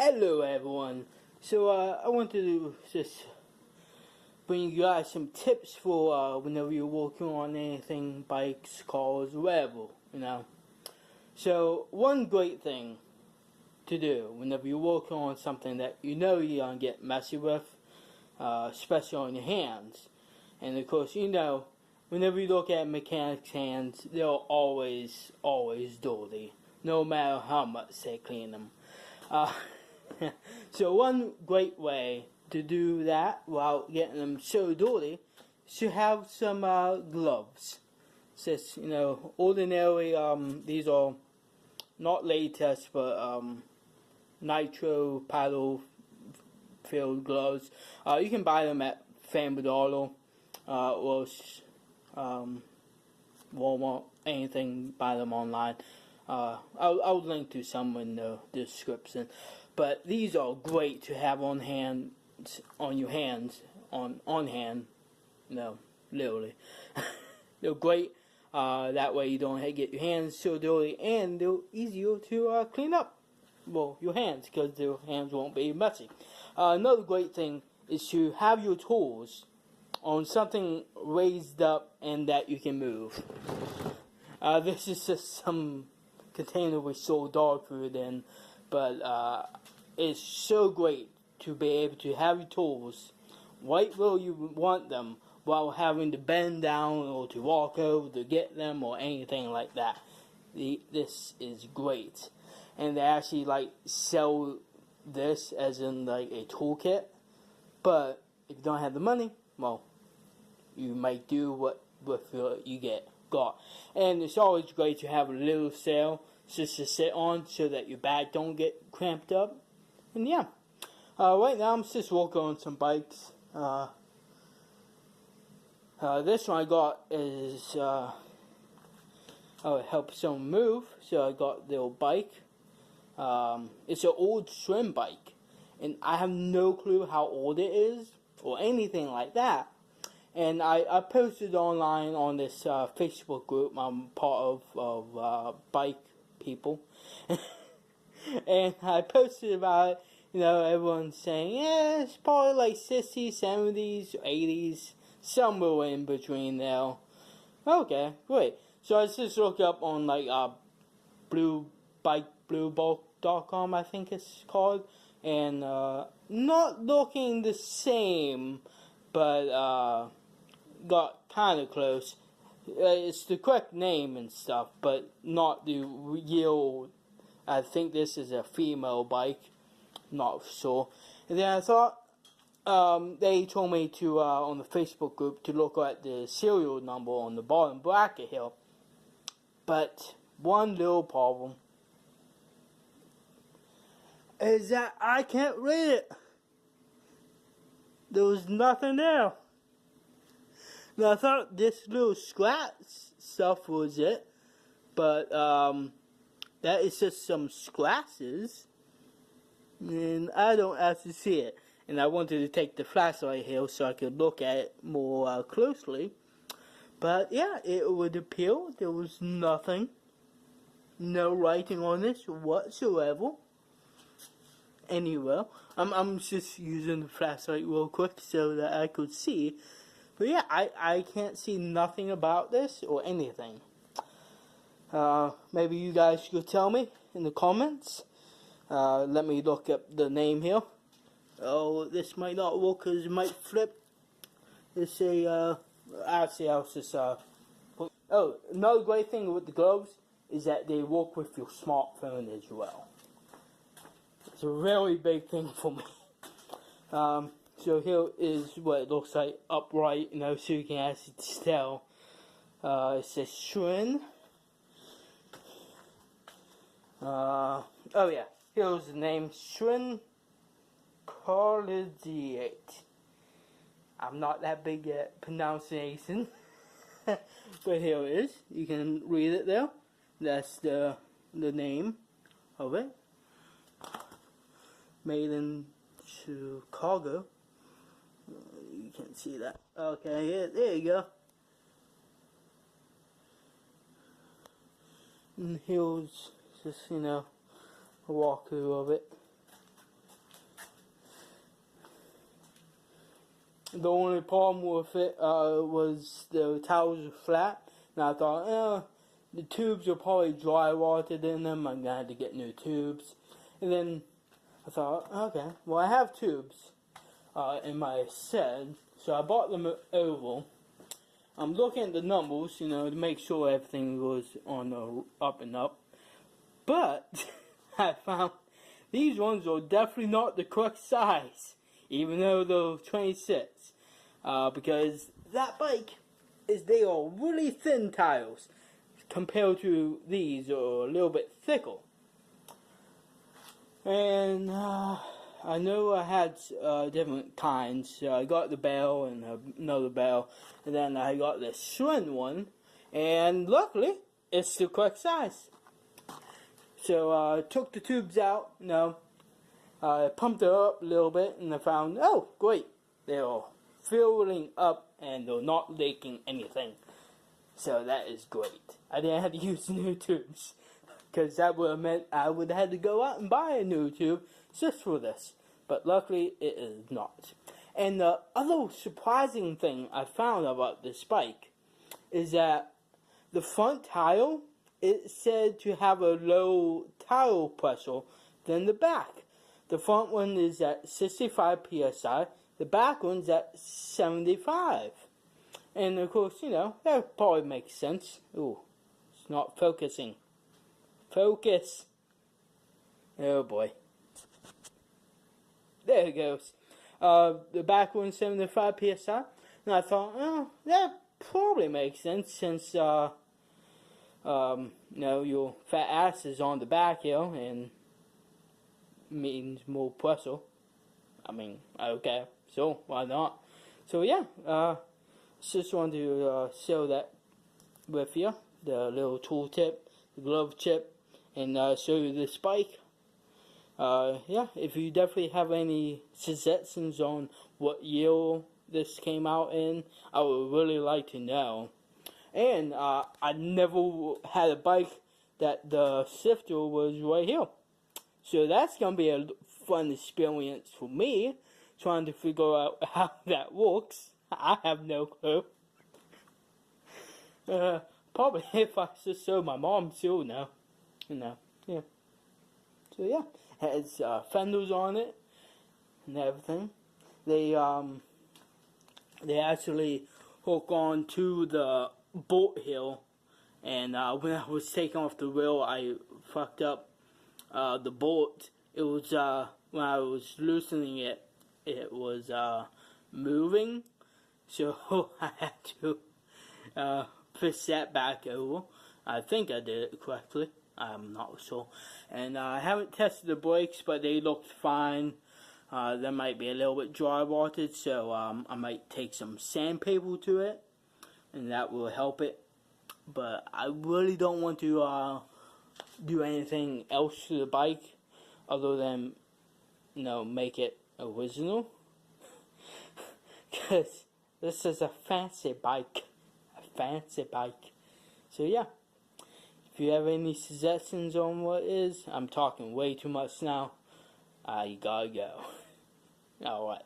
Hello everyone. So I wanted to just bring you guys some tips for whenever you're working on anything, bikes, cars, whatever. So one great thing to do whenever you're working on something that you know you're gonna get messy with, especially on your hands. And of course, whenever you look at mechanics' hands, they're always dirty, no matter how much they clean them. So one great way to do that without getting them so dirty is to have some gloves. Since ordinarily these are not latex but nitro paddle filled gloves. You can buy them at Family Dollar or Walmart, anything. Buy them online. I'll link to some in the description. But these are great to have on hand, on your hands, on hand. Literally. They're great. That way you don't get your hands so dirty, and they're easier to clean up. Well, your hands, because your hands won't be messy. Another great thing is to have your tools on something raised up and that you can move. This is just some container with sold dog food in, but it's so great to be able to have your tools right where you want them while having to bend down or to walk over to get them or anything like that. This is great. And they actually sell this as in a toolkit, but if you don't have the money, well, you might do what you got. And it's always great to have a little sail just to sit on so that your back don't get cramped up. And yeah, right now I'm just working on some bikes. This one I got is it helps someone move, so I got the old bike. It's an old swim bike, and I have no clue how old it is or anything like that. And I posted online on this Facebook group I'm part of bike people. And I posted about it, everyone's saying, yeah, it's probably 60s, 70s, 80s, somewhere in between there. Okay, great. So I just looked up on bluebulk.com, I think it's called, and not looking the same, but got kind of close. It's the correct name and stuff, but not the real. I think this is a female bike, not sure. And then I thought they told me to on the Facebook group to look at the serial number on the bottom bracket here. But one little problem is that I can't read it. There was nothing there. Now I thought this little scratch stuff was it, but that is just some scratches, and I don't actually see it. And I wanted to take the flashlight here so I could look at it more closely. But yeah, it would appear there was nothing, no writing on this whatsoever. Anywhere. I'm just using the flashlight real quick so that I could see. But yeah, I can't see nothing about this or anything. Maybe you guys could tell me in the comments. Let me look up the name here. Oh, this might not work because it might flip. Let's say, actually I'll just, oh, another great thing with the gloves is that they work with your smartphone as well. It's a really big thing for me. So here is what it looks like upright, so you can actually tell. It says Schwinn. Oh yeah, here's the name, Schwinn Collegiate. I'm not that big at pronunciation, but here it is. You can read it there. That's the name of it. Made in Chicago. You can see that. Okay, there you go. And here's just, a walkthrough of it. The only problem with it was the tires were flat, and I thought, the tubes are probably dry rotted in them. I'm gonna have to get new tubes. And then I thought, okay, well I have tubes in my set, so I bought them oval. I'm looking at the numbers, to make sure everything goes on the up and up. But I found these ones are definitely not the correct size, even though they're 26. Because that bike they are really thin tires compared to these are a little bit thicker. And I know I had different kinds. So I got the bell and another bell, and then I got the Schwinn one, and luckily it's the correct size. So I took the tubes out, I pumped it up a little bit, and I found, oh great, they're filling up and they're not leaking anything. So that is great. I didn't have to use new tubes, because that would have meant I would have had to go out and buy a new tube just for this. But luckily it is not. And the other surprising thing I found about this bike is that the front tire, it's said to have a low tire pressure than the back. The front one is at 65 psi, the back one's at 75. And of course, that probably makes sense. Ooh, it's not focusing. Focus. Oh boy. There it goes. The back one's 75 psi. And I thought, that probably makes sense since, your fat ass is on the back here and means more pressure. I mean, okay, so why not? So yeah, just wanted to show that with you, the little tool tip, the glove tip, and show you this bike. Yeah, if you definitely have any suggestions on what year this came out in, I would really like to know. And I never had a bike that the shifter was right here. So that's going to be a fun experience for me, trying to figure out how that works. I have no clue. Probably if I just show my mom, she'll know. Yeah. So yeah, it has fenders on it and everything. They actually hook on to the bolt here, and when I was taking off the wheel, I fucked up the bolt. It was when I was loosening it, it was moving, so I had to push that back over. I think I did it correctly. I'm not sure. And I haven't tested the brakes, but they looked fine. They might be a little bit dry rotted, so I might take some sandpaper to it, and that will help it. But I really don't want to do anything else to the bike other than, make it original. Because this is a fancy bike. So yeah, if you have any suggestions on what it is, I'm talking way too much now. You gotta go. Alright.